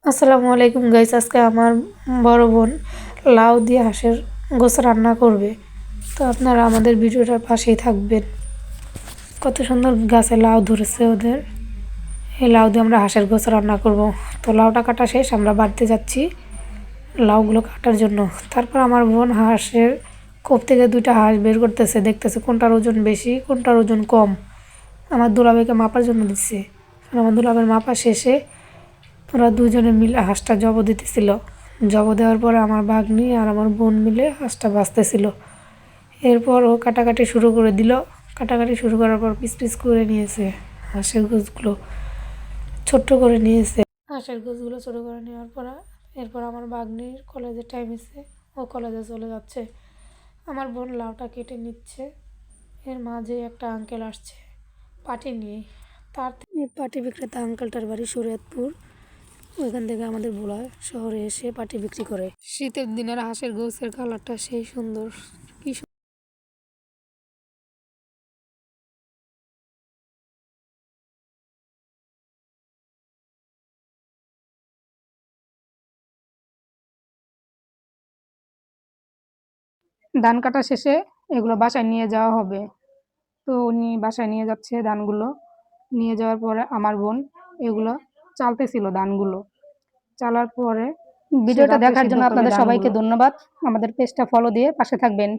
আসসালামু আলাইকুম গাইস, আজকে আমার বড় বোন লাউ দিয়ে হাঁসের গোছ রান্না করবে। তো আপনারা আমাদের ভিডিওটার পাশেই থাকবেন। কত সুন্দর গাছে লাউ ধরেছে ওদের। এই লাউ দিয়ে আমরা হাঁসের গোছ রান্না করব। তো লাউটা কাটা শেষ, আমরা বাড়তে যাচ্ছি লাউগুলো কাটার জন্য। তারপর আমার বোন হাঁসের কোপ থেকে 2টা হাঁস বের করতেছে, দেখতেছে কোনটার ওজন বেশি কোনটার ওজন কম। আমার দুলাভাইকে মাপার জন্য দিচ্ছে। আমার দুলাভাইয়ের মাপা শেষে ওরা দুজনে মিলে হাঁসটা জব দিতেছিল। জব দেওয়ার পরে আমার ভাগ্নি আর আমার বোন মিলে হাঁসটা বাঁচতেছিল। এরপর ও কাটাকাটি শুরু করে দিল। কাটাকাটি শুরু করার পর পিস পিস করে নিয়েছে হাঁসের গোছগুলো, ছোট্ট করে নিয়েছে। হাঁসের গোছগুলো ছোটো করে নেওয়ার পর এরপর আমার ভাগ্নির কলেজের টাইম এসে ও কলেজে চলে যাচ্ছে। আমার বোন লাউটা কেটে নিচ্ছে। এর মাঝে একটা আঙ্কেল আসছে পাটি নিয়ে। তার পাটি বিক্রেতা আঙ্কেলটার বাড়ি শরীয়তপুর। ওইখান থেকে আমাদের ভোলা শহরে এসে পাটি বিক্রি করে। শীতের দিনের হাঁসের গোছের কালারটা সেই সুন্দর, কি ধান কাটা শেষে এগুলো বাসায় নিয়ে যাওয়া হবে। তো উনি বাসায় নিয়ে যাচ্ছে ধানগুলো। নিয়ে যাওয়ার পরে আমার বোন এগুলো চালতেছিল ধানগুলো। চালার পরে ভিডিওটা দেখার জন্য আপনাদের সবাইকে ধন্যবাদ। আমাদের পেজটা ফলো দিয়ে পাশে থাকবেন।